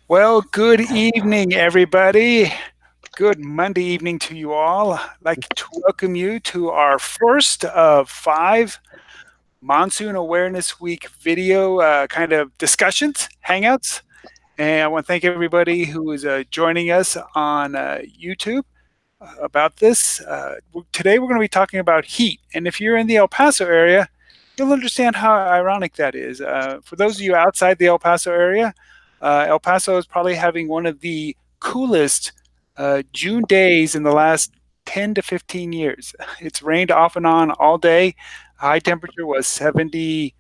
Well, good evening, everybody. Good Monday evening to you all. I'd like to welcome you to our first of five Monsoon Awareness Week video kind of discussions, hangouts. And I want to thank everybody who is joining us on YouTube about this. Today, we're going to be talking about heat. And if you're in the El Paso area, you'll understand how ironic that is. For those of you outside the El Paso area, El Paso is probably having one of the coolest June days in the last 10 to 15 years. It's rained off and on all day. High temperature was 72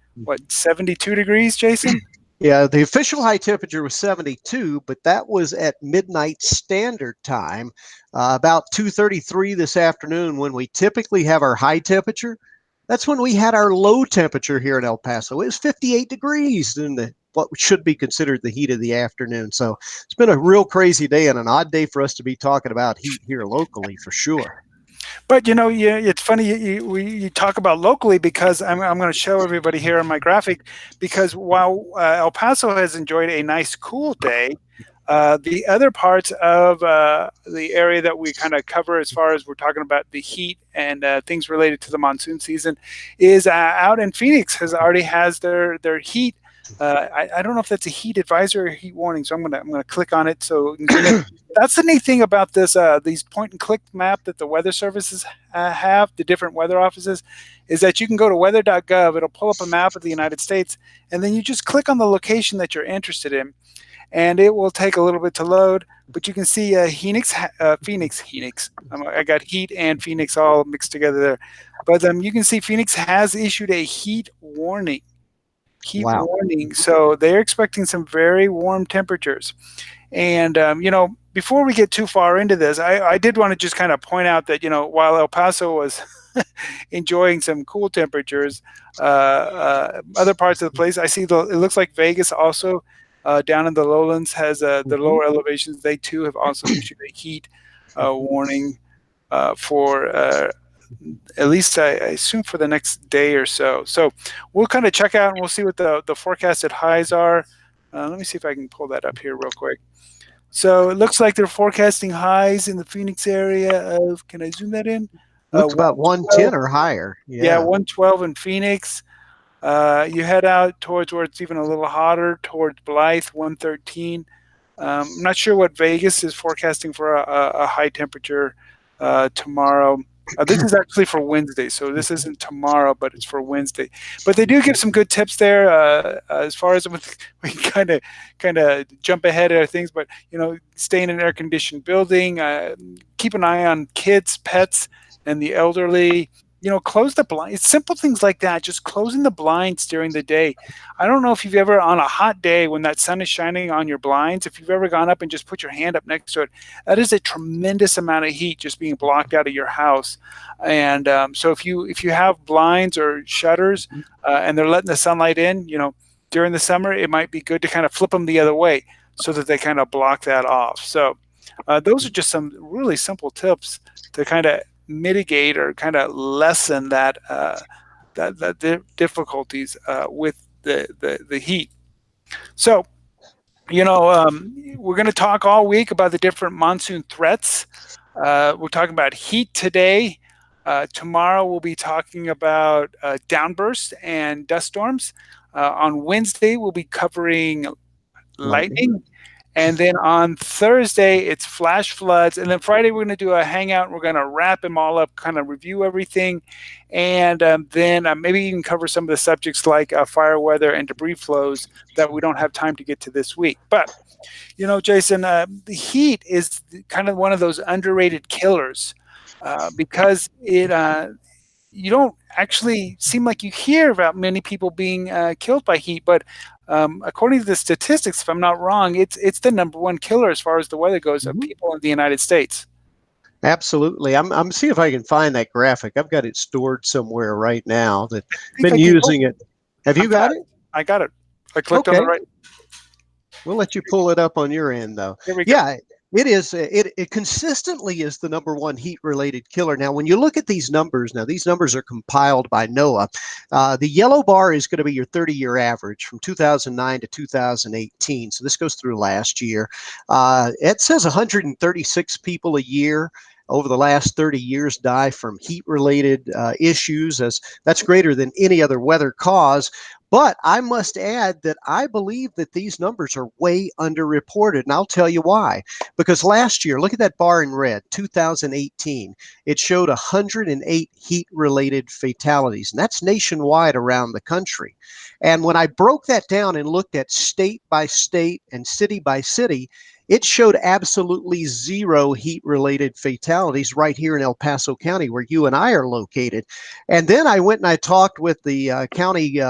degrees, Jason? Yeah, the official high temperature was 72, but that was at midnight standard time, about 2:33 this afternoon when we typically have our high temperature. That's when we had our low temperature here in El Paso. It was 58 degrees in what should be considered the heat of the afternoon. So it's been a real crazy day and an odd day for us to be talking about heat here locally for sure. But yeah, it's funny you talk about locally because I'm going to show everybody here on my graphic because while El Paso has enjoyed a nice cool day, the other parts of the area that we kind of cover as far as we're talking about the heat and things related to the monsoon season is out in Phoenix has their heat. I don't know if that's a heat advisory or heat warning, so I'm gonna click on it. So that's the neat thing about this these point and click map that the weather services have, the different weather offices, is that you can go to weather.gov. It'll pull up a map of the United States, and then you just click on the location that you're interested in, and it will take a little bit to load. But you can see Phoenix. I got heat and Phoenix all mixed together there. But you can see Phoenix has issued a heat warning. Wow. So they're expecting some very warm temperatures. And, before we get too far into this, I did want to just kind of point out that, while El Paso was enjoying some cool temperatures, other parts of the place, I see it looks like Vegas also down in the lowlands has the lower elevations. They too have also issued a heat warning for at least I assume for the next day or so. So we'll kind of check out and we'll see what the forecasted highs are. Let me see if I can pull that up here real quick. So it looks like they're forecasting highs in the Phoenix area of, can I zoom that in? Looks about 110 or higher. Yeah, 112 in Phoenix. You head out towards where it's even a little hotter, towards Blythe, 113. I'm not sure what Vegas is forecasting for a high temperature tomorrow. This is actually for Wednesday, so this isn't tomorrow, but it's for Wednesday. But they do give some good tips there as far as we kind of jump ahead of things. But stay in an air conditioned building, keep an eye on kids, pets, and the elderly. Close the blinds. It's simple things like that. Just closing the blinds during the day. I don't know if you've ever, on a hot day when that sun is shining on your blinds, if you've ever gone up and just put your hand up next to it, that is a tremendous amount of heat just being blocked out of your house. And so if you have blinds or shutters and they're letting the sunlight in, during the summer, it might be good to kind of flip them the other way so that they kind of block that off. So those are just some really simple tips to kind of mitigate or kind of lessen that difficulties with the heat. So, we're going to talk all week about the different monsoon threats. We're talking about heat today. Tomorrow we'll be talking about downbursts and dust storms. On Wednesday we'll be covering lightning. And then on Thursday, it's flash floods. And then Friday, we're going to do a hangout. We're going to wrap them all up, kind of review everything. And then maybe even cover some of the subjects like fire weather and debris flows that we don't have time to get to this week. But, Jason, the heat is kind of one of those underrated killers because you don't actually seem like you hear about many people being killed by heat. But according to the statistics, if I'm not wrong, it's the number one killer as far as the weather goes of people in the United States. Absolutely. I'm seeing if I can find that graphic. I've got it stored somewhere right now. That been using it. Have you got it? I got it. I clicked on the right. We'll let you pull it up on your end, though. Here we go. Yeah. It is. It consistently is the number one heat related killer. Now, when you look at these numbers, now these numbers are compiled by NOAA. The yellow bar is going to be your 30-year average from 2009 to 2018. So this goes through last year. It says 136 people a year over the last 30 years die from heat related issues, as that's greater than any other weather cause. But I must add that I believe that these numbers are way underreported, and I'll tell you why. Because last year, look at that bar in red, 2018, it showed 108 heat related fatalities, and that's nationwide around the country. And when I broke that down and looked at state by state and city by city, it showed absolutely zero heat related fatalities right here in El Paso County, where you and I are located. And then I went and I talked with the county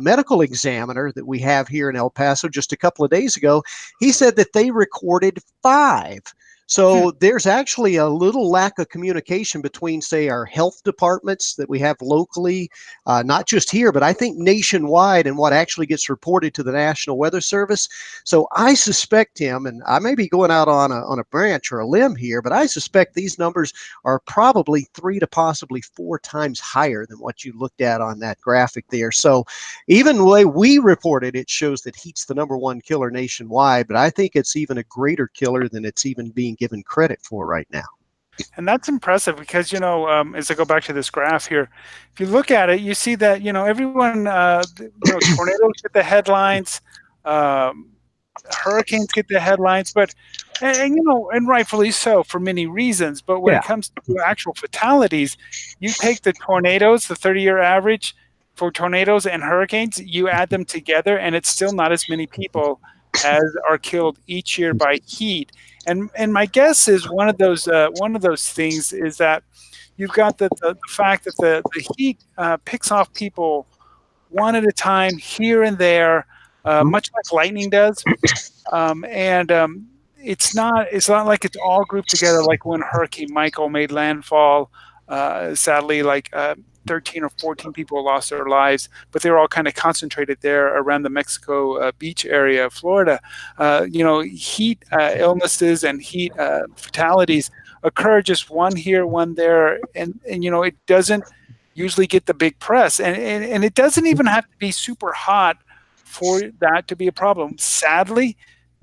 medical examiner that we have here in El Paso just a couple of days ago. He said that they recorded five. Hmm. So there's actually a little lack of communication between, say, our health departments that we have locally, not just here, but I think nationwide, and what actually gets reported to the National Weather Service. So I suspect him, and I may be going out on a branch or a limb here, but I suspect these numbers are probably 3 to possibly 4 times higher than what you looked at on that graphic there. So even the way we reported, it shows that heat's the number one killer nationwide, but I think it's even a greater killer than it's even being given credit for right now. And that's impressive because, as I go back to this graph here, if you look at it, you see that, everyone, tornadoes get the headlines, um, hurricanes get the headlines, but, and rightfully so for many reasons. But when Yeah. it comes to actual fatalities, you take the tornadoes, the 30-year average for tornadoes and hurricanes, you add them together, and it's still not as many people as are killed each year by heat. And my guess is one of those things is that you've got the fact that the heat picks off people one at a time here and there, much like lightning does. And it's not like it's all grouped together like when Hurricane Michael made landfall. Sadly, like 13 or 14 people lost their lives, but they were all kind of concentrated there around the Mexico beach area of Florida. Heat illnesses and heat fatalities occur just one here, one there, and it doesn't usually get the big press, and it doesn't even have to be super hot for that to be a problem. Sadly,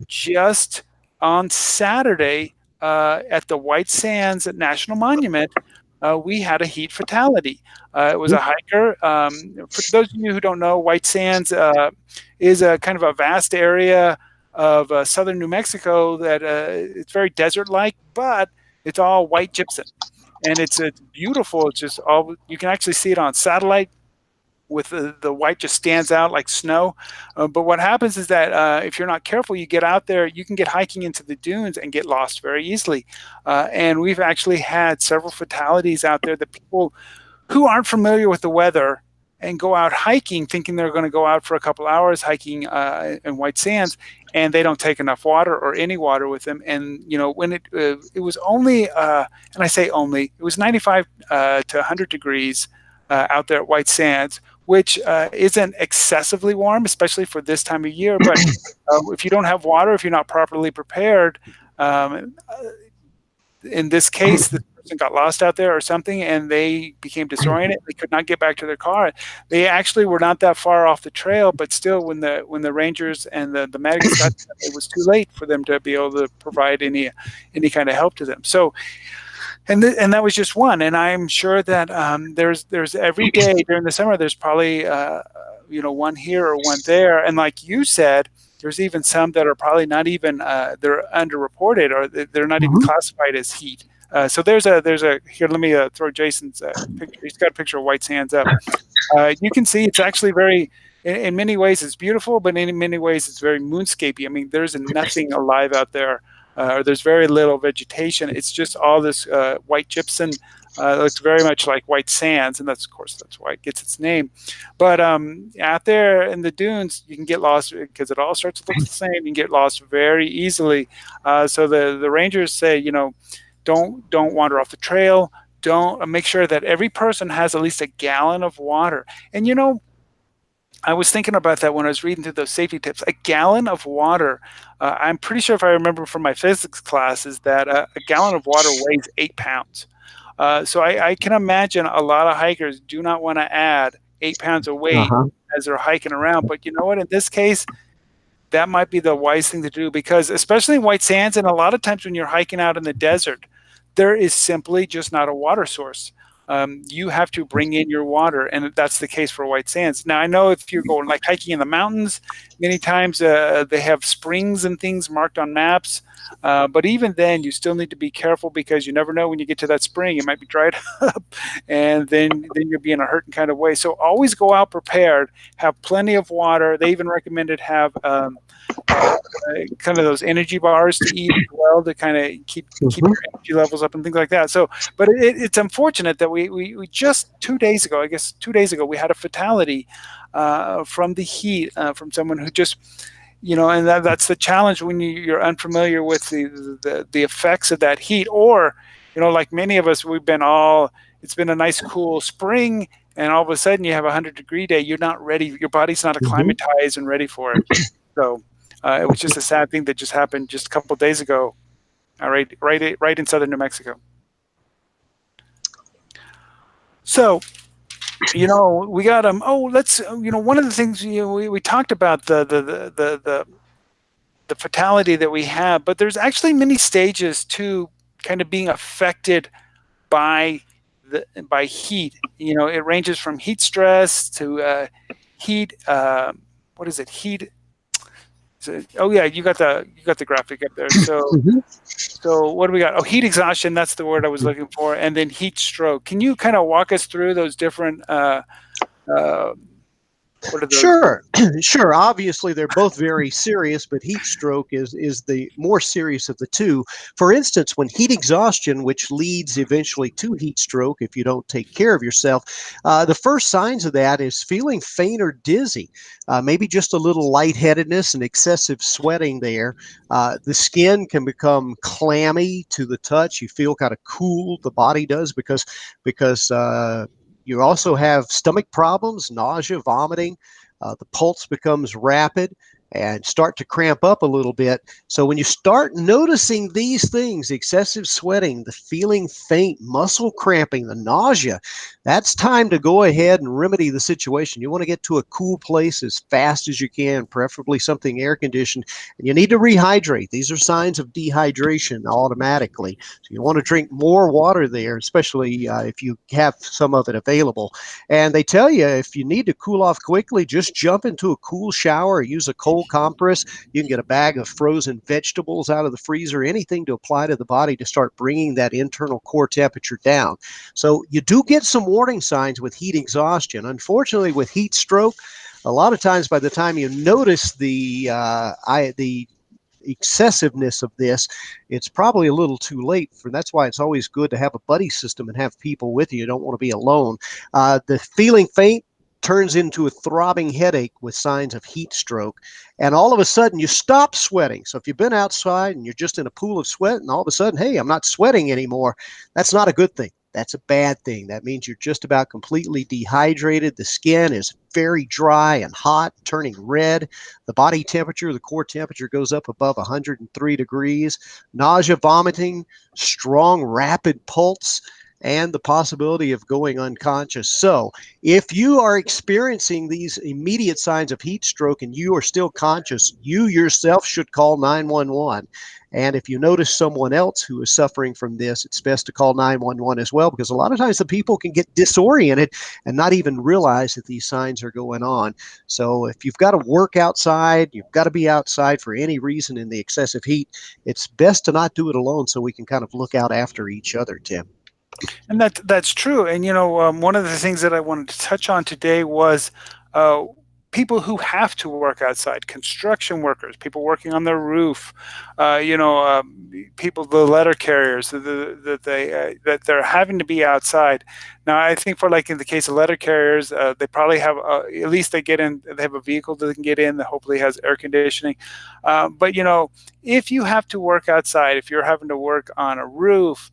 just on Saturday at the White Sands National Monument, we had a heat fatality. It was a hiker. For those of you who don't know, White Sands is a kind of a vast area of southern New Mexico that it's very desert-like, but it's all white gypsum, and it's beautiful. It's just all you can actually see it on satellite with the white just stands out like snow. But what happens is that if you're not careful, you get out there, you can get hiking into the dunes and get lost very easily. And we've actually had several fatalities out there that people who aren't familiar with the weather and go out hiking thinking they're going to go out for a couple hours hiking in White Sands, and they don't take enough water or any water with them. And when it was only, and I say only, it was 95 to 100 degrees out there at White Sands, which isn't excessively warm, especially for this time of year. But if you don't have water, if you're not properly prepared, um, in this case, the person got lost out there or something, and they became disoriented. They could not get back to their car. They actually were not that far off the trail, but still, when the rangers and the medics got to them, it was too late for them to be able to provide any kind of help to them. So and that was just one. And I'm sure that there's every day during the summer there's probably one here or one there. And like you said, there's even some that are probably not even they're underreported or they're not even Mhm. classified as heat. So there's a here. Let me throw Jason's picture. He's got a picture of White Sands up. You can see it's actually very. In many ways, it's beautiful, but in many ways, it's very moonscapey. I mean, there's nothing alive out there or there's very little vegetation. It's just all this white gypsum. Looks very much like white sands, and that's of course that's why it gets its name. But out there in the dunes, you can get lost because it all starts to look the same. You can get lost very easily. So the rangers say, don't wander off the trail. Don't make sure that every person has at least a gallon of water. And I was thinking about that when I was reading through those safety tips. A gallon of water. I'm pretty sure if I remember from my physics classes that a gallon of water weighs 8 pounds. So I can imagine a lot of hikers do not want to add 8 pounds of weight Uh-huh. as they're hiking around. But you know what? In this case, that might be the wise thing to do because, especially in white sands, and a lot of times when you're hiking out in the desert, there is simply just not a water source. You have to bring in your water, and that's the case for white sands. Now, I know if you're going like hiking in the mountains, many times they have springs and things marked on maps. But even then, you still need to be careful because you never know when you get to that spring, it might be dried up, and then you'll be in a hurting kind of way. So always go out prepared, have plenty of water. They even recommended have uh, kind of those energy bars to eat as well to kind of keep Mhm. your energy levels up and things like that. So, but it's unfortunate that we just 2 days ago, I guess 2 days ago, we had a fatality from the heat from someone who just and that's the challenge when you're unfamiliar with the effects of that heat, or like many of us, it's been a nice cool spring, and all of a sudden you have a 100-degree day. You're not ready. Your body's not Mhm. acclimatized and ready for it. So it was just a sad thing that just happened just a couple of days ago, right in southern New Mexico. So we got let's one of the things we talked about the fatality that we have, but there's actually many stages to kind of being affected by by heat. It ranges from heat stress to heat. What is it? Heat. Oh yeah, you got the graphic up there. Mhm. So what do we got? Oh, heat exhaustion. That's the word I was looking for. And then heat stroke. Can you kind of walk us through those different? Uh, what are those? Sure, sure. Obviously, they're both very serious, but heat stroke is the more serious of the two. For instance, when heat exhaustion, which leads eventually to heat stroke if you don't take care of yourself, the first signs of that is feeling faint or dizzy, maybe just a little lightheadedness and excessive sweating there. The skin can become clammy to the touch. You feel kind of cool. The body does because you also have stomach problems, nausea, vomiting. The pulse becomes rapid and start to cramp up a little bit. So when you start noticing these things, excessive sweating, the feeling faint, muscle cramping, the nausea, that's time to go ahead and remedy the situation. You want to get to a cool place as fast as you can, preferably something air conditioned, and you need to rehydrate. These are signs of dehydration automatically. So you want to drink more water there, especially if you have some of it available. And they tell you if you need to cool off quickly, just jump into a cool shower or use a cold compress. You can get a bag of frozen vegetables out of the freezer, anything to apply to the body to start bringing that internal core temperature down. So you do get some warning signs with heat exhaustion. Unfortunately, with heat stroke, a lot of times by the time you notice the excessiveness of this, it's probably a little too late. For that's why it's always good to have a buddy system and have people with you. You don't want to be alone. The feeling faint turns into a throbbing headache with signs of heat stroke. And all of a sudden, you stop sweating. So if you've been outside and you're just in a pool of sweat, and all of a sudden, hey, I'm not sweating anymore, that's not a good thing. That's a bad thing. That means you're just about completely dehydrated. The skin is very dry and hot, turning red. The body temperature, the core temperature goes up above 103 degrees. Nausea, vomiting, strong, rapid pulse, and the possibility of going unconscious. So, if you are experiencing these immediate signs of heat stroke and you are still conscious, you yourself should call 911. And if you notice someone else who is suffering from this, it's best to call 911 as well, because a lot of times the people can get disoriented and not even realize that these signs are going on. So if you've got to work outside, you've got to be outside for any reason in the excessive heat, it's best to not do it alone so we can kind of look out after each other, Tim. And that's true. And one of the things that I wanted to touch on today was uh, people who have to work outside, construction workers, people working on their roof, people, the letter carriers, that they're having to be outside. Now, I think for like in the case of letter carriers, they probably have at least they get in. They have a vehicle that they can get in that hopefully has air conditioning. But if you have to work outside, if you're having to work on a roof,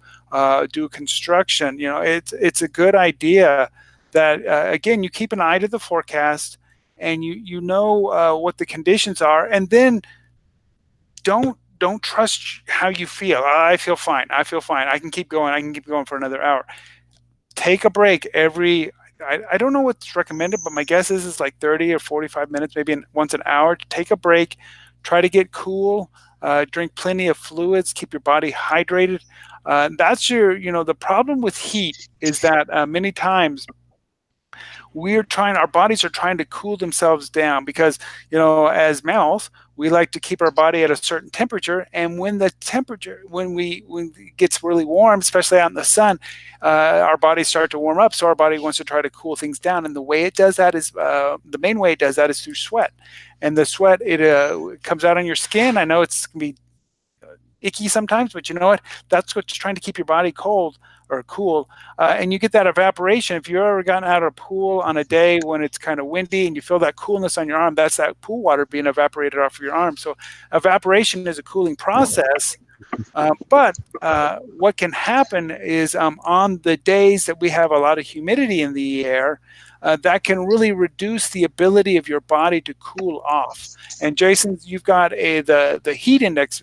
do construction, it's a good idea that again you keep an eye to the forecast. and you know what the conditions are, and then don't trust how you feel. I feel fine. I feel fine. I can keep going. I can keep going for another hour. Take a break every. I don't know what's recommended, but my guess is like 30 or 45 minutes, maybe once an hour. To take a break, try to get cool, drink plenty of fluids, keep your body hydrated. That's the problem with heat is that many times our bodies are trying to cool themselves down because as mammals we like to keep our body at a certain temperature, and when it gets really warm, especially out in the sun, our bodies start to warm up, so our body wants to try to cool things down, and the way it does that is the main way it does that is through sweat. And the sweat, it comes out on your skin. I know it's going to be icky sometimes, but you know what? That's what's trying to keep your body cold or cool. And you get that evaporation. If you've ever gotten out of a pool on a day when it's kind of windy and you feel that coolness on your arm, that's that pool water being evaporated off of your arm. So evaporation is a cooling process. But what can happen is on the days that we have a lot of humidity in the air, that can really reduce the ability of your body to cool off. And Jason, you've got the heat index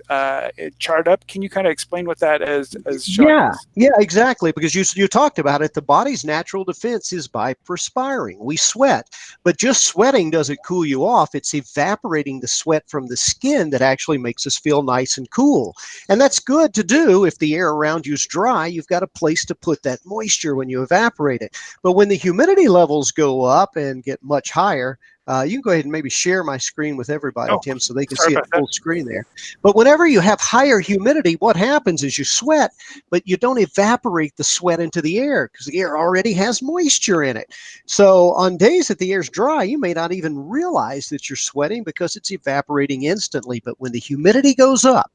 chart up. Can you kind of explain what that is showing Yeah, us? yeah, exactly. Because you talked about it. The body's natural defense is by perspiring. We sweat, but just sweating doesn't cool you off. It's evaporating the sweat from the skin that actually makes us feel nice and cool. And that's good to do if the air around you is dry. You've got a place to put that moisture when you evaporate it. But when the humidity levels go up and get much higher, you can go ahead and maybe share my screen with everybody, Oh, Tim, so they can sorry see it about that. full screen there. But whenever you have higher humidity, what happens is you sweat, but you don't evaporate the sweat into the air because the air already has moisture in it. So on days that the air's dry, you may not even realize that you're sweating because it's evaporating instantly. But when the humidity goes up,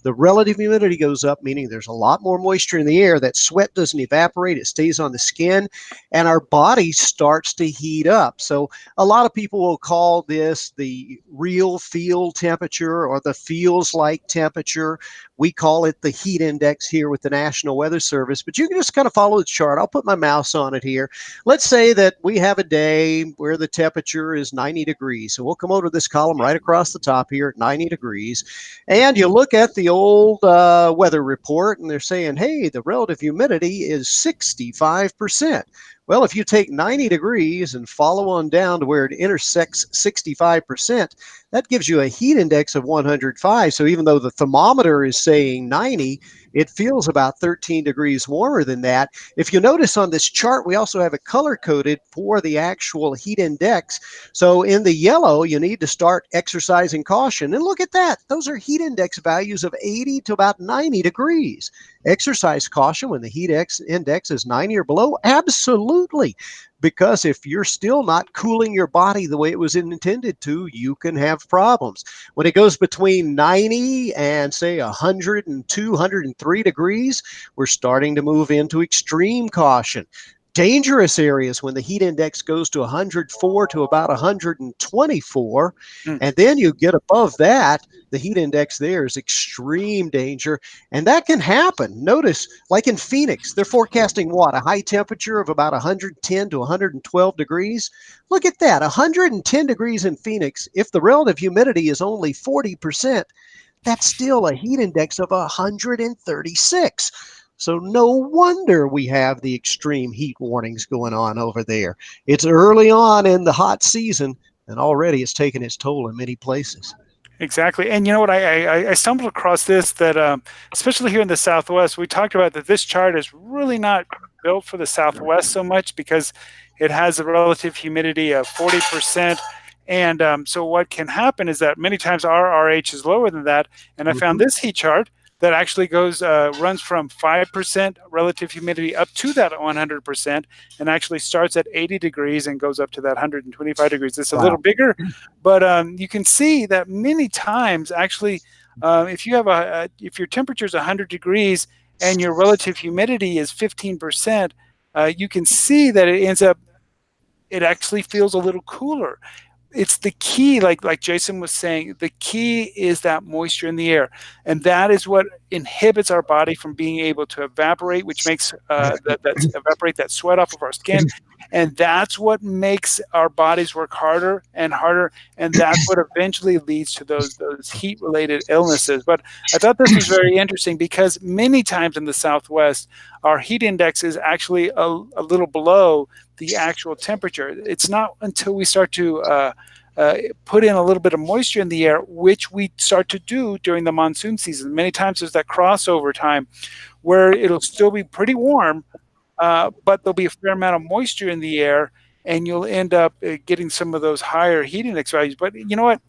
the relative humidity goes up, meaning there's a lot more moisture in the air. That sweat doesn't evaporate, it stays on the skin, and our body starts to heat up. So a lot of people will call this the real feel temperature or the feels like temperature. We call it the heat index here with the National Weather Service, but you can just kind of follow the chart. I'll put my mouse on it here. Let's say that we have a day where the temperature is 90 degrees. So we'll come over to this column right across the top here at 90 degrees. And you look at the old weather report, and they're saying, hey, the relative humidity is 65%. Well, if you take 90 degrees and follow on down to where it intersects 65%, that gives you a heat index of 105. So even though the thermometer is saying 90, it feels about 13 degrees warmer than that. If you notice on this chart, we also have it color coded for the actual heat index. So in the yellow, you need to start exercising caution. And look at that. Those are heat index values of 80 to about 90 degrees. Exercise caution when the heat index is 90 or below? Absolutely. Because if you're still not cooling your body the way it was intended to, you can have problems. When it goes between 90 and say 102, 103 degrees, we're starting to move into extreme caution. Dangerous areas when the heat index goes to 104 to about 124, Mm. and then you get above that, the heat index there is extreme danger, and that can happen. Notice, like in Phoenix, they're forecasting what? A high temperature of about 110 to 112 degrees. Look at that, 110 degrees in Phoenix. If the relative humidity is only 40%, that's still a heat index of 136. So no wonder we have the extreme heat warnings going on over there. It's early on in the hot season, and already it's taken its toll in many places. Exactly. And you know what? I stumbled across this that, especially here in the Southwest, we talked about that this chart is really not built for the Southwest so much because it has a relative humidity of 40%. And so what can happen is that many times our RH is lower than that. And I found Mm-hmm. this heat chart that actually runs from 5% relative humidity up to that 100%, and actually starts at 80 degrees and goes up to that 125 degrees. It's a little Wow. bigger, but you can see that many times actually, if your temperature is 100 degrees and your relative humidity is 15%, you can see that it actually feels a little cooler. It's the key, like Jason was saying, the key is that moisture in the air, and that is what inhibits our body from being able to evaporate, which makes that evaporate that sweat off of our skin. and that's what makes our bodies work harder and harder, and that's what eventually leads to those heat related illnesses. But I thought this was very interesting because many times in the Southwest, our heat index is actually a little below the actual temperature. It's not until we start to put in a little bit of moisture in the air, which we start to do during the monsoon season. Many times there's that crossover time where it'll still be pretty warm, but there'll be a fair amount of moisture in the air, and you'll end up getting some of those higher heat index values. But you know what?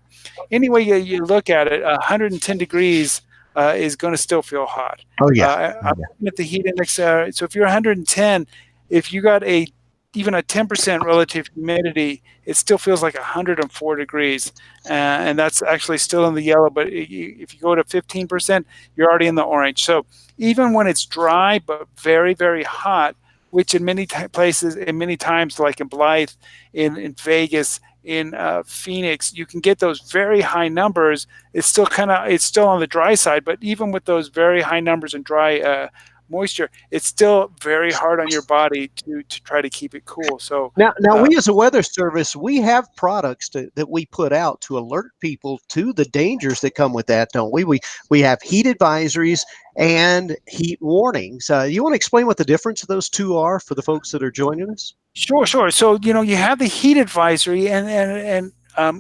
Any way you look at it, 110 degrees is going to still feel hot. Oh yeah. I'm looking at the heat index. So if you're 110, if you got a even a 10% relative humidity, it still feels like 104 degrees, and that's actually still in the yellow. But if you go to 15%, you're already in the orange. So even when it's dry but very very hot, which in many places, in many times, like in Blythe, in Vegas, in Phoenix, you can get those very high numbers. It's still on the dry side, but even with those very high numbers and dry moisture, it's still very hard on your body to try to keep it cool. So Now uh, we as a weather service, we have products that we put out to alert people to the dangers that come with that, don't we? We have heat advisories and heat warnings. You want to explain what the difference of those two are for the folks that are joining us? sure, sure. So you have the heat advisory, and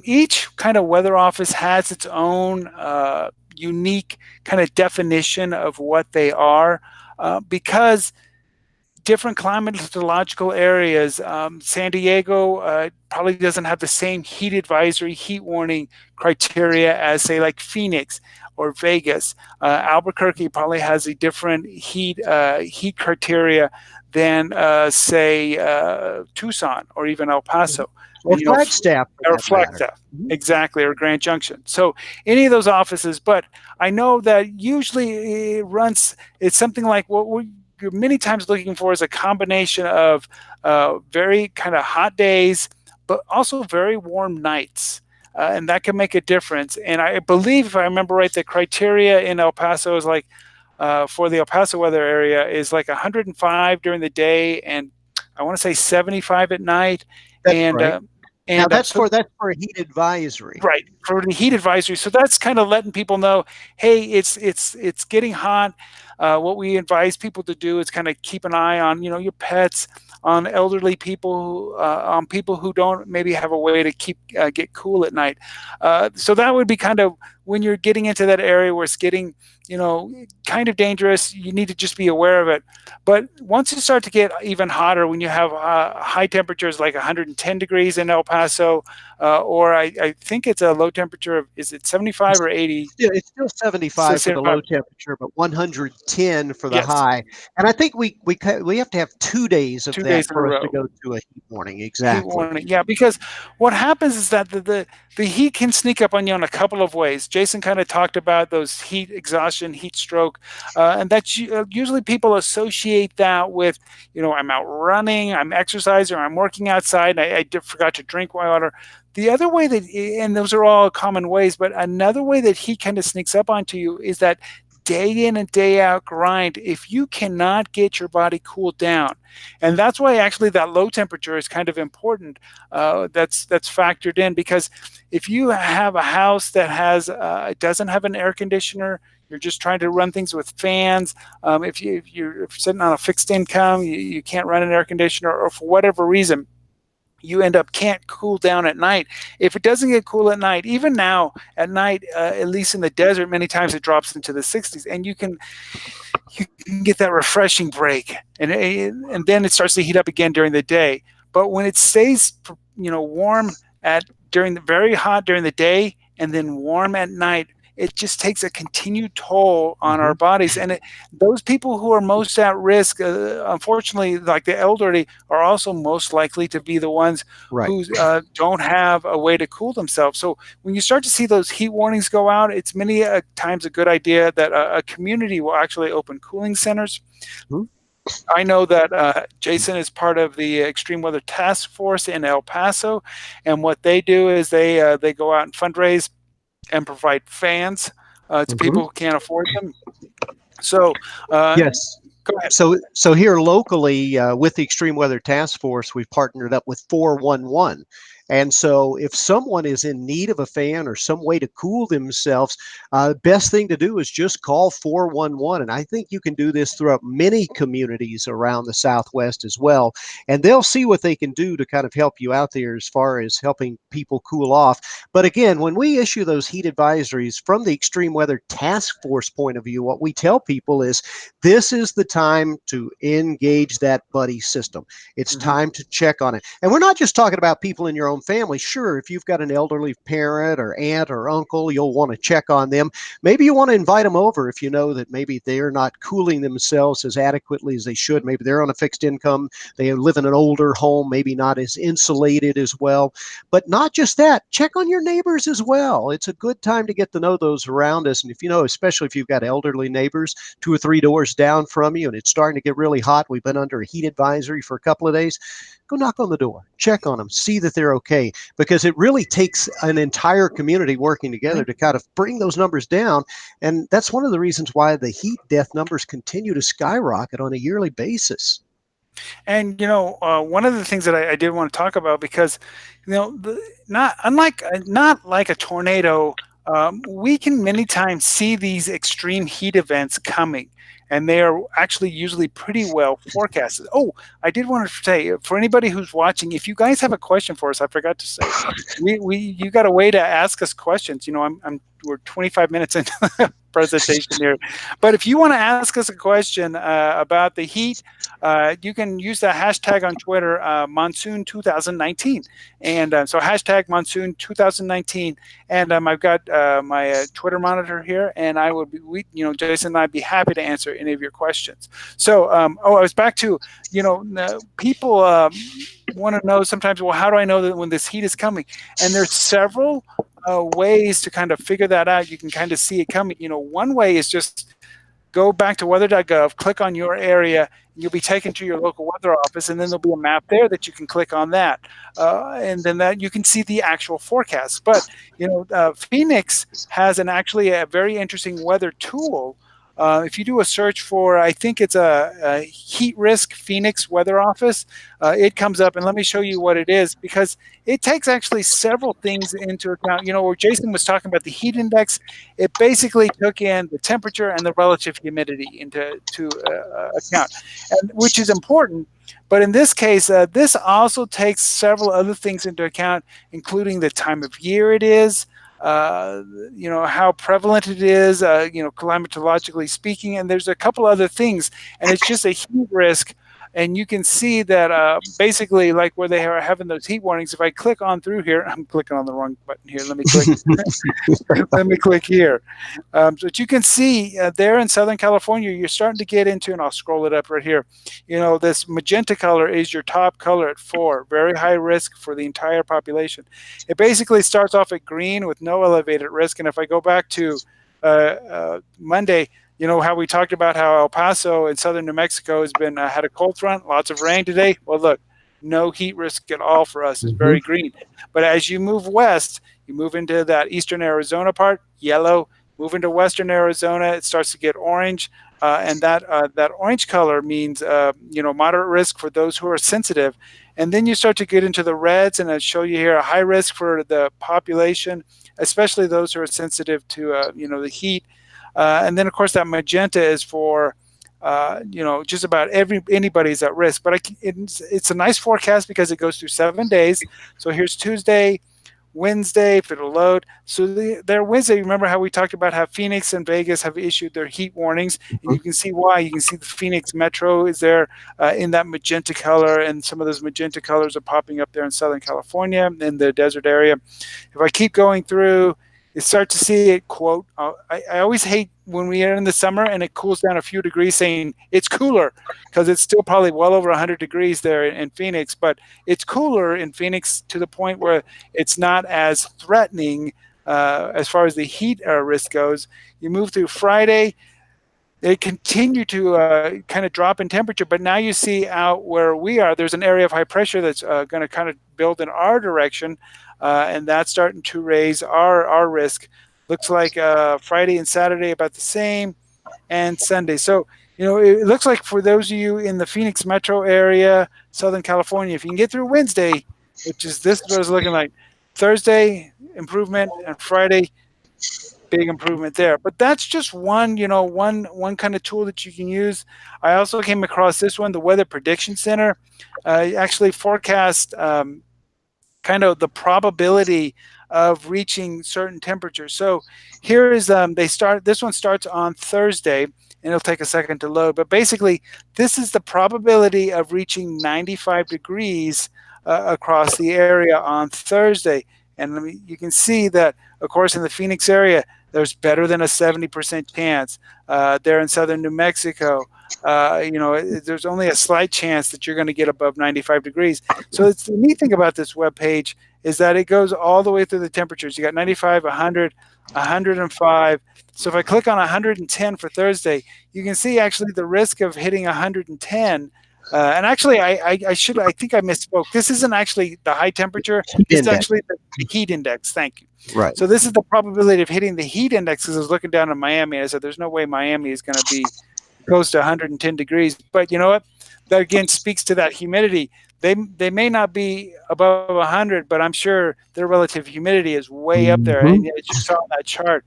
each kind of weather office has its own unique kind of definition of what they are, because different climatological areas. San Diego probably doesn't have the same heat advisory, heat warning criteria as, say, like Phoenix or Vegas. Albuquerque probably has a different heat criteria than, say, Tucson or even El Paso. Or You know, Flagstaff, for or that matter. Flagstaff, exactly, or Grand Junction. So any of those offices, but I know that usually it runs. It's something like what you're many times looking for is a combination of very kind of hot days, but also very warm nights. And that can make a difference. And I believe, if I remember right, the criteria in El Paso is like, for the El Paso weather area, is like 105 during the day, and I want to say 75 at night. That's And right. Now so that's for a heat advisory. right, for the heat advisory. So that's kind of letting people know, hey, it's getting hot. What we advise people to do is kind of keep an eye on your pets, on elderly people, on people who don't maybe have a way to get cool at night. So that would be kind of when you're getting into that area where it's getting kind of dangerous. You need to just be aware of it. But once you start to get even hotter, when you have high temperatures like 110 degrees in El Paso, or I think it's a low temperature of, is it 75 or 80? It's still So 75 for the 75. low temperature, but 110 for the Yes, high. And I think we have to have 2 days of 2 days that in a for us to row. go to a heat warning. Heat Exactly. warning, yeah, because what happens is that the heat can sneak up on you in a couple of ways. Jason kind of talked about those heat exhaustion, heat stroke, and that's usually people associate that with, I'm out running, I'm exercising, or I'm working outside, and I forgot to drink water. The other way that, and those are all common ways, but another way that heat kind of sneaks up onto you is that day in and day out grind. If you cannot get your body cooled down, and that's why actually that low temperature is kind of important. That's factored in, because if you have a house that doesn't have an air conditioner, you're just trying to run things with fans. If you're sitting on a fixed income, you can't run an air conditioner, or for whatever reason, you end up can't cool down at night. If it doesn't get cool at night, even now at night, at least in the desert, many times it drops into the 60s, and you can get that refreshing break, and then it starts to heat up again during the day. But when it stays, warm at during the very hot during the day and then warm at night, it just takes a continued toll on our Hmm. bodies. And those people who are most at risk, unfortunately, like the elderly, are also most likely to be the ones Right. who don't have a way to cool themselves. So when you start to see those heat warnings go out, it's many times a good idea that a community will actually open cooling centers. Mhm. I know that Jason is part of the Extreme Weather Task Force in El Paso, and what they do is they go out and fundraise and provide fans to Hmm. people who can't afford them. So uh, Yes. Go ahead. So here locally, with the Extreme Weather Task Force, we've partnered up with 411. And so if someone is in need of a fan or some way to cool themselves, best thing to do is just call 411. And I think you can do this throughout many communities around the Southwest as well. And they'll see what they can do to kind of help you out there as far as helping people cool off. But again, when we issue those heat advisories from the Extreme Weather Task Force point of view, what we tell people is this is the time to engage that buddy system. It's Hmm. time to check on it. And we're not just talking about people in your own family. Sure, if you've got an elderly parent or aunt or uncle, you'll want to check on them. Maybe you want to invite them over if you know that maybe they're not cooling themselves as adequately as they should. Maybe they're on a fixed income, they live in an older home, maybe not as insulated as well. But not just that, check on your neighbors as well. It's a good time to get to know those around us. And if you know, especially if you've got elderly neighbors, two or three doors down from you and it's starting to get really hot, we've been under a heat advisory for a couple of days, go knock on the door, check on them, see that they're okay, because it really takes an entire community working together to kind of bring those numbers down. And that's one of the reasons why the heat death numbers continue to skyrocket on a yearly basis. And one of the things that I did want to talk about, because not unlike not like a tornado, we can many times see these extreme heat events coming, and they are actually usually pretty well forecasted. Oh, I did want to say, for anybody who's watching, if you guys have a question for us, I forgot to say, we you got a way to ask us questions. I'm we're 25 minutes into the presentation here, but if you want to ask us a question about the heat, you can use the hashtag on Twitter, Monsoon 2019, and so hashtag Monsoon 2019. And I've got my Twitter monitor here, and I would be, Jason and I'd be happy to answer any of your questions. So, I was back to, people want to know sometimes, well, how do I know that when this heat is coming? And there's several ways to kind of figure that out. You can kind of see it coming. One way is just go back to weather.gov, click on your area, and you'll be taken to your local weather office, and then there'll be a map there that you can click on that, and then that you can see the actual forecast. But Phoenix has actually a very interesting weather tool. If you do a search for, I think it's a heat risk Phoenix weather office, it comes up, and let me show you what it is, because it takes actually several things into account. Where Jason was talking about the heat index, it basically took in the temperature and the relative humidity into account, and which is important. But in this case, this also takes several other things into account, including the time of year it is, how prevalent it is, climatologically speaking, and there's a couple other things, and it's just a heat risk. And you can see that basically, like where they are having those heat warnings, if I click on through here, I'm clicking on the wrong button here. Let me click. Let me click here. But you can see there in Southern California, you're starting to get into, and I'll scroll it up right here. This magenta color is your top color at 4, very high risk for the entire population. It basically starts off at green with no elevated risk. And if I go back to Monday, how we talked about how El Paso and southern New Mexico has been had a cold front, lots of rain today. Well, look, no heat risk at all for us. It's Mm-hmm. very green. But as you move west, you move into that eastern Arizona part, yellow. Move into western Arizona, it starts to get orange, and that orange color means moderate risk for those who are sensitive. And then you start to get into the reds, and I show you here a high risk for the population, especially those who are sensitive to the heat. And then of course that magenta is for just about anybody's at risk. But it's a nice forecast because it goes through 7 days. So here's Tuesday, Wednesday, if it'll load. So there Wednesday, remember how we talked about how Phoenix and Vegas have issued their heat warnings, and you can see why. You can see the Phoenix metro is there in that magenta color, and some of those magenta colors are popping up there in Southern California in the desert area. If I keep going through, you start to see it, quote, I always hate when we are in the summer and it cools down a few degrees saying it's cooler, because it's still probably well over 100 degrees there in Phoenix, but it's cooler in Phoenix to the point where it's not as threatening as far as the heat risk goes. You move through Friday, they continue to kind of drop in temperature, but now you see out where we are, there's an area of high pressure that's going to kind of build in our direction, and that's starting to raise our risk. Looks like Friday and Saturday about the same, and Sunday. So, it looks like for those of you in the Phoenix metro area, Southern California, if you can get through Wednesday, which is this is what it's looking like, Thursday improvement and Friday big improvement there. But that's just one, one kind of tool that you can use. I also came across this one, the Weather Prediction Center, actually forecast kind of the probability of reaching certain temperatures. So here is they start. This one starts on Thursday, and it'll take a second to load. But basically, this is the probability of reaching 95 degrees across the area on Thursday. And you can see that, of course, in the Phoenix area, there's better than a 70% chance. There in southern New Mexico, there's only a slight chance that you're going to get above 95 degrees. So it's the neat thing about this web page is that it goes all the way through the temperatures. You got 95, 100, 105. So if I click on 110 for Thursday, you can see actually the risk of hitting 110. And actually, I think I misspoke. This isn't actually the high temperature. Heat This is index. actually the heat index. Thank you. Right. So this is the probability of hitting the heat index. Because I was looking down at Miami, and I said, "There's no way Miami is going to be close to 110 degrees." But you know what? That again speaks to that humidity. They may not be above 100, but I'm sure their relative humidity is way up there. Mm-hmm. And as you saw on that chart,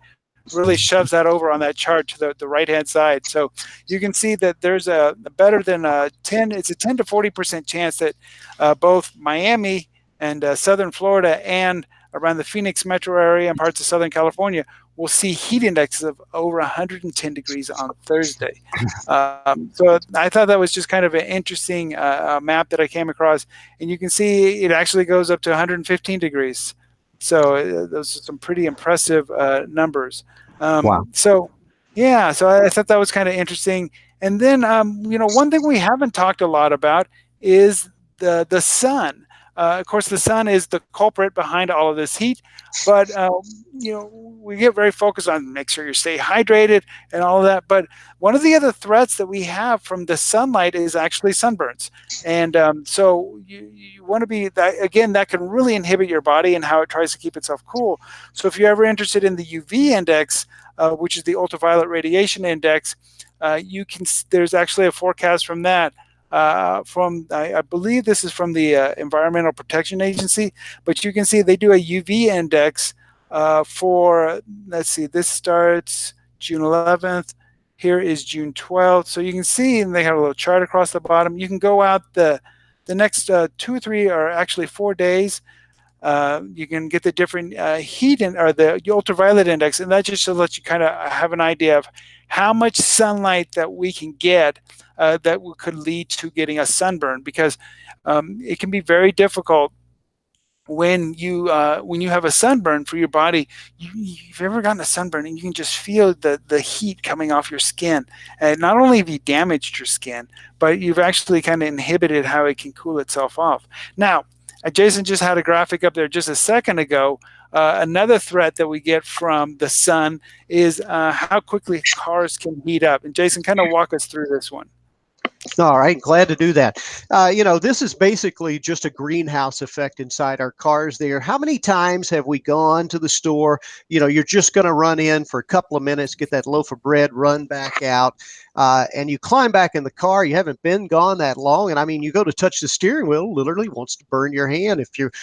really shoves that over on that chart to the right hand side. So you can see that there's a better than a 10. It's a 10 to 40% chance that both Miami and southern Florida and around the Phoenix metro area and parts of Southern California will see heat indexes of over 110 degrees on Thursday. So I thought that was just kind of an interesting map that I came across. And you can see it actually goes up to 115 degrees. So those are some pretty impressive numbers. Wow. So I thought that was kind of interesting. And then, one thing we haven't talked a lot about is the sun. Of course, the sun is the culprit behind all of this heat, but we get very focused on make sure you stay hydrated and all of that. But one of the other threats that we have from the sunlight is actually sunburns, and so you want to be that again. That can really inhibit your body and how it tries to keep itself cool. So if you're ever interested in the UV index, which is the ultraviolet radiation index, there's actually a forecast from that I believe this is from the Environmental Protection Agency, but you can see they do a UV index for, let's see, this starts June 11th. Here is June 12th. So you can see, and they have a little chart across the bottom. You can go out the next 2 or 3 or actually 4 days. You can get the different heat or the ultraviolet index, and that just to let you kind of have an idea of how much sunlight that we can get that could lead to getting a sunburn, because it can be very difficult when you have a sunburn for your body. You've ever gotten a sunburn and you can just feel the heat coming off your skin, and not only have you damaged your skin, but you've actually kind of inhibited how it can cool itself off. Now, Jason just had a graphic up there just a second ago. Another threat that we get from the sun is how quickly cars can heat up. And Jason, kind of walk us through this one. All right, glad to do that. This is basically just a greenhouse effect inside our cars there. How many times have we gone to the store? You're just going to run in for a couple of minutes, get that loaf of bread, run back out, and you climb back in the car. You haven't been gone that long. And I mean, you go to touch the steering wheel, literally wants to burn your hand. If you're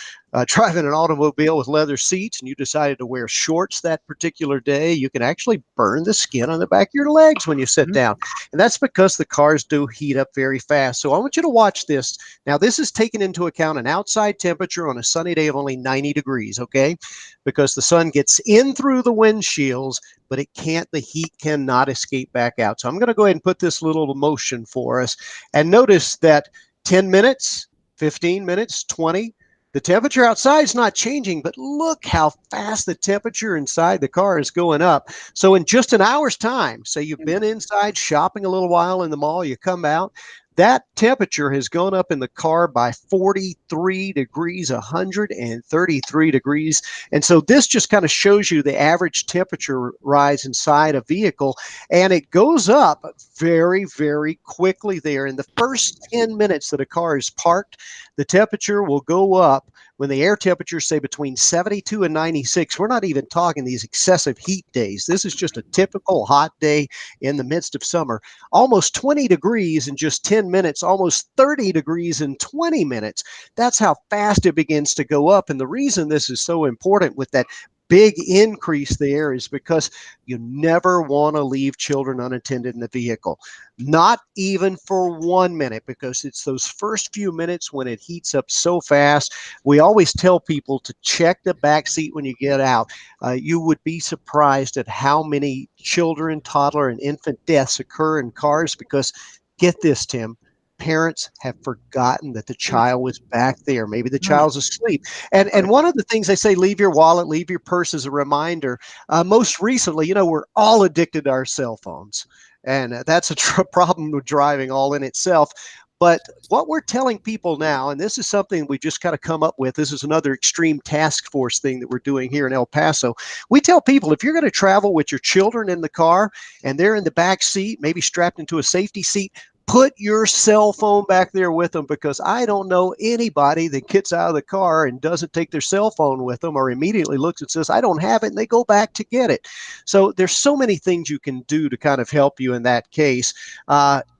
driving an automobile with leather seats and you decided to wear shorts that particular day, you can actually burn the skin on the back of your legs when you sit down. And that's because the cars do heat up very fast. So I want you to watch this. Now, this is taking into account an outside temperature on a sunny day of only 90 degrees, okay? Because the sun gets in through the windshields, but the heat cannot escape back out. So I'm going to go ahead and put this little motion for us. And notice that 10 minutes, 15 minutes, 20, the temperature outside is not changing, but look how fast the temperature inside the car is going up. So in just an hour's time, say you've been inside shopping a little while in the mall, you come out, that temperature has gone up in the car by 43 degrees, 133 degrees. And so this just kind of shows you the average temperature rise inside a vehicle. And it goes up very, very quickly there. In the first 10 minutes that a car is parked, the temperature will go up when the air temperatures say between 72 and 96, we're not even talking these excessive heat days. This is just a typical hot day in the midst of summer. Almost 20 degrees in just 10 minutes, almost 30 degrees in 20 minutes. That's how fast it begins to go up. And the reason this is so important with that big increase there is because you never want to leave children unattended in the vehicle, not even for 1 minute, because it's those first few minutes when it heats up so fast. We always tell people to check the back seat when you get out. You would be surprised at how many children, toddler, and infant deaths occur in cars because, get this, Tim, parents have forgotten that the Mm, child was back there. Maybe the mm, child's asleep. And right. one of the things they say, leave your wallet, leave your purse as a reminder. Most recently, we're all addicted to our cell phones. And that's a problem with driving all in itself. But what we're telling people now, and this is something we just kind of come up with, this is another extreme task force thing that we're doing here in El Paso. We tell people if you're going to travel with your children in the car and they're in the back seat, maybe strapped into a safety seat, put your cell phone back there with them, because I don't know anybody that gets out of the car and doesn't take their cell phone with them or immediately looks and says, I don't have it, and they go back to get it. So there's so many things you can do to kind of help you in that case.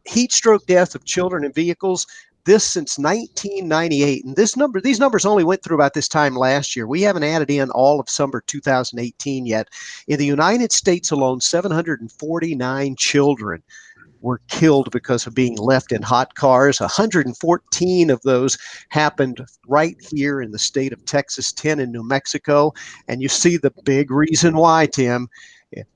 Heat stroke deaths of children in vehicles, this since 1998, and these numbers only went through about this time last year. We haven't added in all of summer 2018 yet. In the United States alone, 749 children were killed because of being left in hot cars. 114 of those happened right here in the state of Texas, 10 in New Mexico. And you see the big reason why, Tim.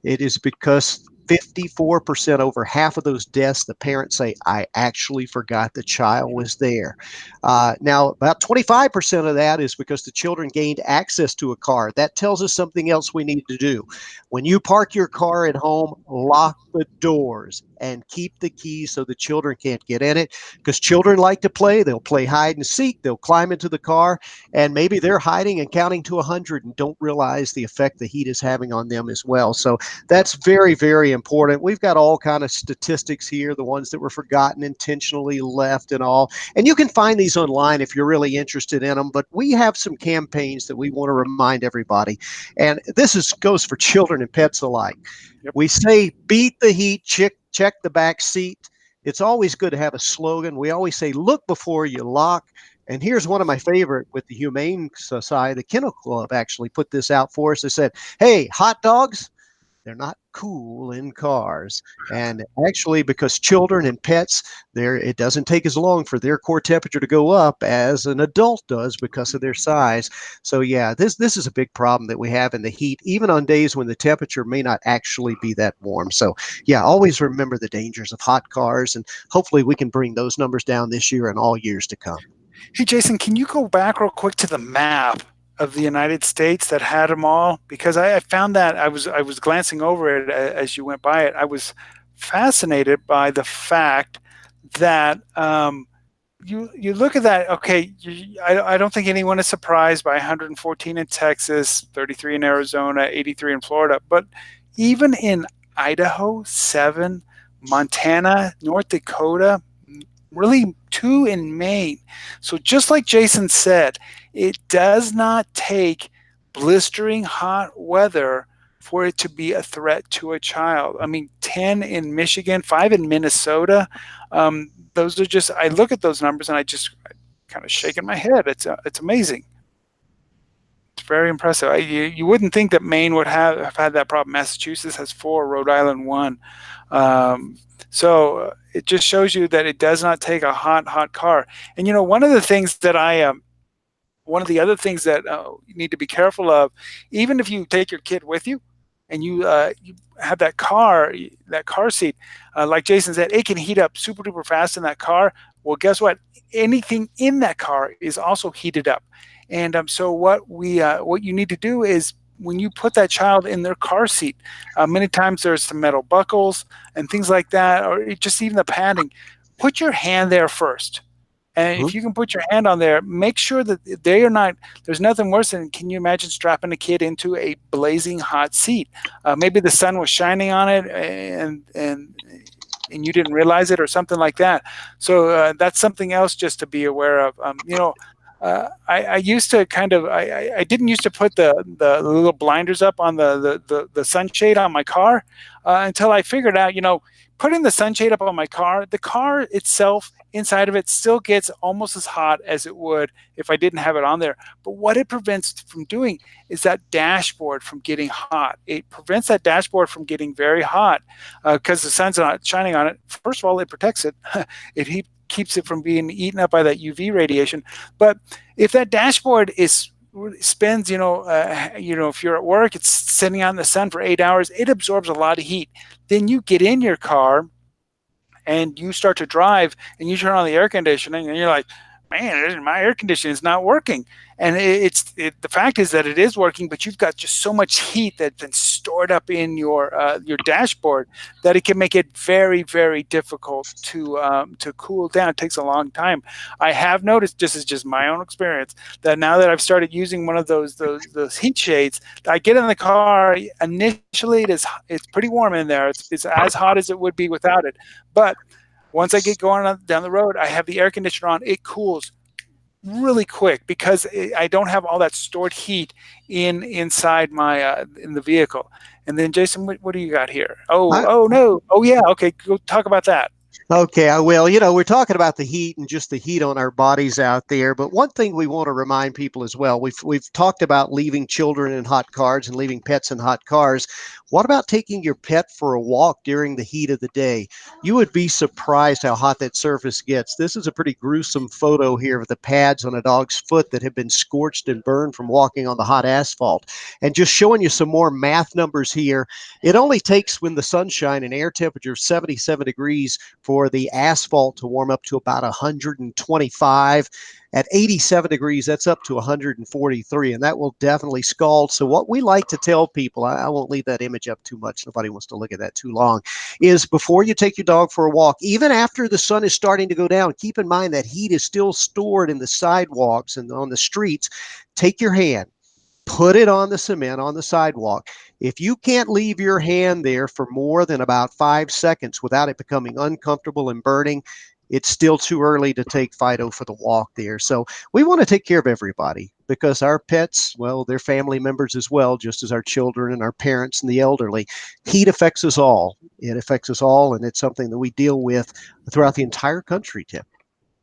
It is because 54%, over half of those deaths, the parents say, I actually forgot the child was there. Now, about 25% of that is because the children gained access to a car. That tells us something else we need to do. When you park your car at home, lock the doors and keep the keys so the children can't get in it, because children like to play. They'll play hide and seek. They'll climb into the car, and maybe they're hiding and counting to 100 and don't realize the effect the heat is having on them as well. So that's very, very important. We've got all kind of statistics here, the ones that were forgotten, intentionally left, and all. And you can find these online if you're really interested in them. But we have some campaigns that we want to remind everybody. And this goes for children and pets alike. Yep. We say, beat the heat, check the back seat. It's always good to have a slogan. We always say, look before you lock. And here's one of my favorite with the Humane Society. The Kennel Club actually put this out for us. They said, hey, hot dogs, they're not cool in cars. And actually, because children and pets, it doesn't take as long for their core temperature to go up as an adult does because of their size. So yeah, this is a big problem that we have in the heat, even on days when the temperature may not actually be that warm. So yeah, always remember the dangers of hot cars, and hopefully we can bring those numbers down this year and all years to come. Hey, Jason, can you go back real quick to the map of the United States that had them all? Because I found that I was glancing over it as you went by it. I was fascinated by the fact that you look at that. Okay, I don't think anyone is surprised by 114 in Texas, 33 in Arizona, 83 in Florida, but even in Idaho, 7, Montana, North Dakota, really 2 in Maine. So just like Jason said, it does not take blistering hot weather for it to be a threat to a child. I mean, 10 in Michigan, 5 in Minnesota. Those are just, I look at those numbers and I kind of shaking my head. It's amazing. It's very impressive. You wouldn't think that Maine would have had that problem. Massachusetts has 4, Rhode Island 1. So it just shows you that it does not take a hot car. And one of the things that one of the other things that you need to be careful of, even if you take your kid with you, and you have that car seat, like Jason said, it can heat up super duper fast in that car. Well, guess what? Anything in that car is also heated up. And so what you need to do is, when you put that child in their car seat, many times there's some metal buckles and things like that, or just even the padding. Put your hand there first. And Mhm. if you can put your hand on there, make sure that they are not, there's nothing worse than, can you imagine strapping a kid into a blazing hot seat? Maybe the sun was shining on it and you didn't realize it, or something like that. So that's something else just to be aware of. I used to kind of I didn't used to put the little blinders up on the sunshade on my car until I figured out, putting the sunshade up on my car, the car itself inside of it still gets almost as hot as it would if I didn't have it on there. But what it prevents from doing is that dashboard from getting hot. It prevents that dashboard from getting very hot because the sun's not shining on it. First of all, it protects it. It keeps it from being eaten up by that UV radiation. But if that dashboard is spends if you're at work, it's sitting out in the sun for 8 hours, it absorbs a lot of heat. Then you get in your car and you start to drive and you turn on the air conditioning and you're like, man, my air conditioning is not working. And the fact is that it is working, but you've got just so much heat that's been stored up in your dashboard that it can make it very, very difficult to cool down. It takes a long time. I have noticed, this is just my own experience, that now that I've started using one of those heat shades, I get in the car. Initially, it's pretty warm in there. It's as hot as it would be without it, but once I get going down the road, I have the air conditioner on. It cools really quick because I don't have all that stored heat inside my in the vehicle. And then Jason, what do you got here? I, Oh no, oh yeah, okay, go talk about that. Okay, I will. We're talking about the heat and just the heat on our bodies out there, but one thing we want to remind people as well, we've talked about leaving children in hot cars and leaving pets in hot cars. What about taking your pet for a walk during the heat of the day? You would be surprised how hot that surface gets. This is a pretty gruesome photo here of the pads on a dog's foot that have been scorched and burned from walking on the hot asphalt. And just showing you some more math numbers here. It only takes, when the sunshine and air temperature is 77 degrees, for the asphalt to warm up to about 125. At 87 degrees, that's up to 143, and that will definitely scald. So what we like to tell people, I won't leave that image up too much, nobody wants to look at that too long, is before you take your dog for a walk, even after the sun is starting to go down, keep in mind that heat is still stored in the sidewalks and on the streets. Take your hand, put it on the cement on the sidewalk. If you can't leave your hand there for more than about 5 seconds without it becoming uncomfortable and burning, it's still too early to take Fido for the walk there. So we want to take care of everybody because our pets, well, they're family members as well, just as our children and our parents and the elderly. Heat affects us all. It affects us all, and it's something that we deal with throughout the entire country, Tim.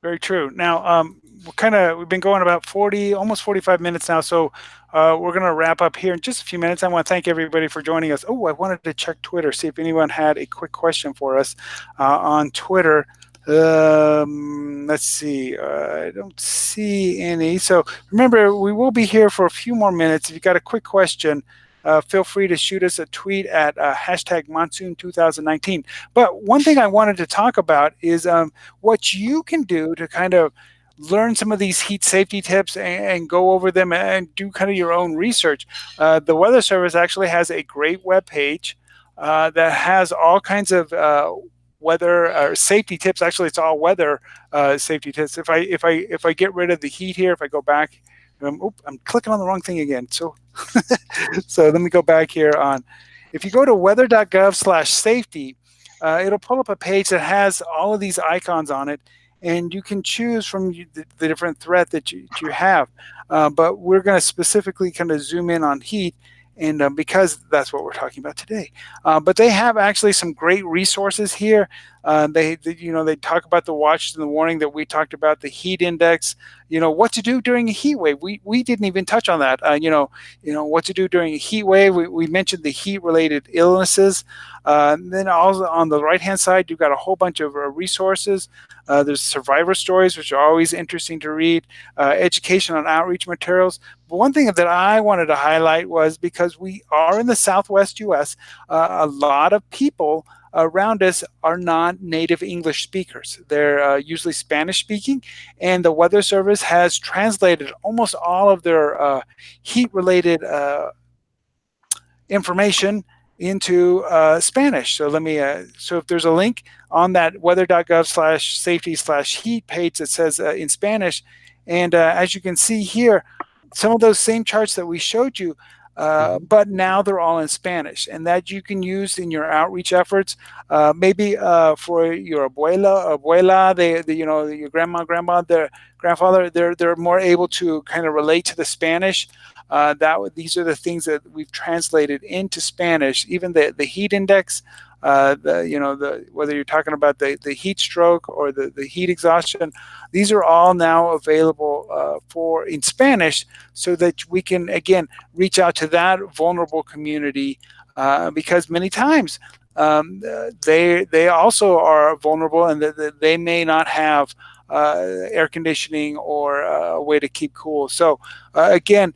Very true. Now, we've been going about 40, almost 45 minutes now, so we're going to wrap up here in just a few minutes. I want to thank everybody for joining us. Oh, I wanted to check Twitter, see if anyone had a quick question for us on Twitter. Let's see. I don't see any. So remember, we will be here for a few more minutes. If you got a quick question, feel free to shoot us a tweet at hashtag Monsoon 2019. But one thing I wanted to talk about is what you can do to kind of learn some of these heat safety tips and go over them and do kind of your own research. The Weather Service actually has a great web page that has all kinds of weather safety tips. Actually, it's all weather safety tips. If I get rid of the heat here, if I go back, I'm clicking on the wrong thing again. So so let me go back here on. If you go to weather.gov/safety, it'll pull up a page that has all of these icons on it, and you can choose from the different threat that you have. But we're going to specifically kind of zoom in on heat, and because that's what we're talking about today. But they have actually some great resources here. They talk about the watch and the warning that we talked about, the heat index. What to do during a heat wave. We didn't even touch on that. What to do during a heat wave. We mentioned the heat related illnesses. Then also on the right hand side, you've got a whole bunch of resources. There's survivor stories, which are always interesting to read. Education on outreach materials. But one thing that I wanted to highlight was, because we are in the Southwest U.S., a lot of people around us are not native English speakers. They're usually Spanish speaking, and the Weather Service has translated almost all of their heat related information into Spanish. So so if there's a link on that weather.gov/safety/heat page that says in Spanish, and as you can see here, some of those same charts that we showed you, Mhm. but now they're all in Spanish, and that you can use in your outreach efforts. Maybe for your abuela, your grandma, their grandfather, they're more able to kind of relate to the Spanish. These are the things that we've translated into Spanish. Even the heat index, the whether you're talking about the heat stroke or the heat exhaustion, these are all now available for in Spanish, so that we can again reach out to that vulnerable community, because many times they also are vulnerable, and they may not have air conditioning or a way to keep cool. So again,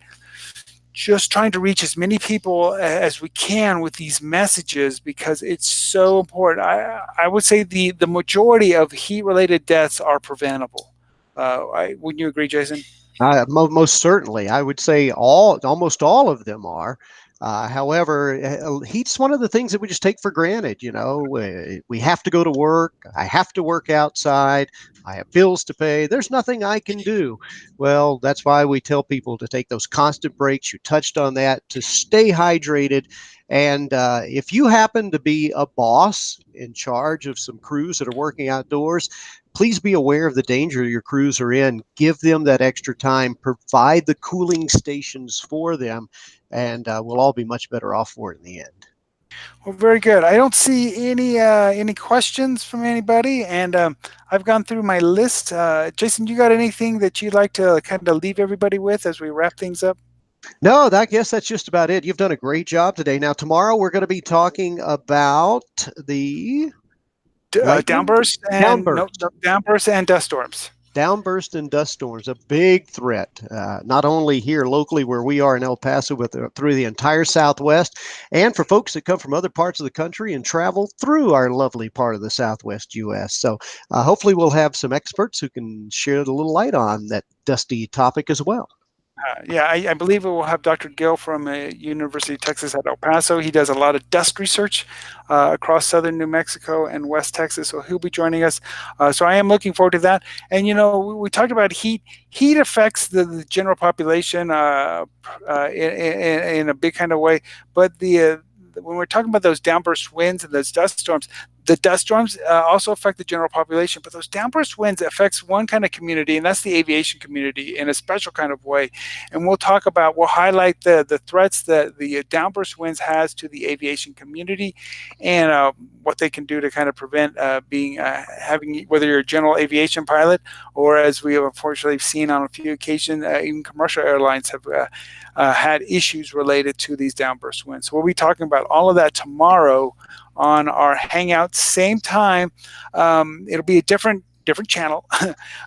just trying to reach as many people as we can with these messages, because it's so important. I would say the majority of heat related deaths are preventable. Wouldn't you agree, Jason? Most certainly, I would say almost all of them are. However, heat's one of the things that we just take for granted. We have to go to work. I have to work outside. I have bills to pay. There's nothing I can do. Well, that's why we tell people to take those constant breaks. You touched on that, to stay hydrated. And if you happen to be a boss in charge of some crews that are working outdoors, please be aware of the danger your crews are in. Give them that extra time. Provide the cooling stations for them, and we'll all be much better off for it in the end. Well, very good. I don't see any questions from anybody, and I've gone through my list. Jason, you got anything that you'd like to kind of leave everybody with as we wrap things up? No, I guess that's just about it. You've done a great job today. Now, tomorrow we're going to be talking about the lightning Downbursts and downburst. downbursts and dust storms. Downburst and dust storms, a big threat, not only here locally where we are in El Paso, but through the entire Southwest, and for folks that come from other parts of the country and travel through our lovely part of the Southwest U.S. So hopefully we'll have some experts who can shed a little light on that dusty topic as well. Yeah, I believe we will have Dr. Gill from University of Texas at El Paso. He does a lot of dust research across southern New Mexico and West Texas, so he'll be joining us. So I am looking forward to that. And we talked about heat. Heat affects the general population in a big kind of way, but the when we're talking about those downburst winds and those dust storms, the dust storms also affect the general population, but those downburst winds affects one kind of community, and that's the aviation community in a special kind of way. And we'll highlight the threats that the downburst winds has to the aviation community, and what they can do to kind of prevent being having, whether you're a general aviation pilot, or as we have unfortunately seen on a few occasions, even commercial airlines have had issues related to these downburst winds. So we'll be talking about all of that tomorrow on our Hangout, same time. It'll be a different channel.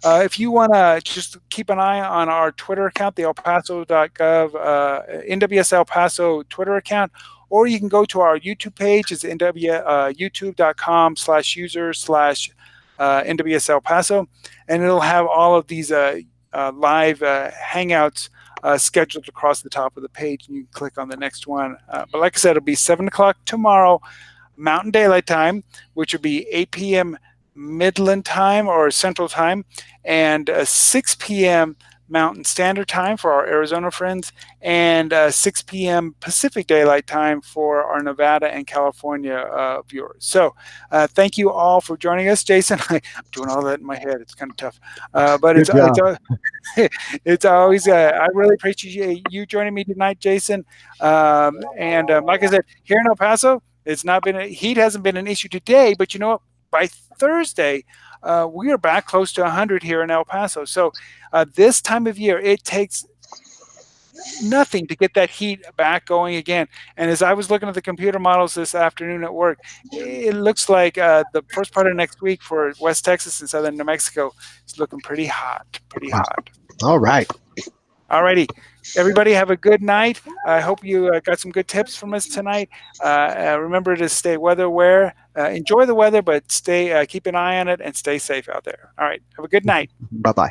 If you want to just keep an eye on our Twitter account, the elpaso.gov NWS El Paso Twitter account, or you can go to our YouTube page. It's youtube.com/user/NWS El Paso, and it'll have all of these live Hangouts scheduled across the top of the page, and you can click on the next one. But like I said, it'll be 7 o'clock tomorrow, Mountain Daylight Time, which would be 8 p.m. Midland Time or Central Time, and 6 p.m. Mountain Standard Time for our Arizona friends, and 6 p.m. Pacific Daylight Time for our Nevada and California viewers. So thank you all for joining us. Jason, I'm doing all that in my head. It's kind of tough, but Good job. it's always I really appreciate you joining me tonight, Jason. And like I said, here in El Paso, it's not been heat hasn't been an issue today, but you know what? By Thursday, we are back close to 100 here in El Paso. So this time of year, it takes nothing to get that heat back going again. And as I was looking at the computer models this afternoon at work, it looks like the first part of next week for West Texas and southern New Mexico is looking pretty hot, pretty hot. All right. All righty. Everybody have a good night. I hope you got some good tips from us tonight. Remember to stay weather aware. Enjoy the weather, but keep an eye on it and stay safe out there. All right. Have a good night. Bye bye.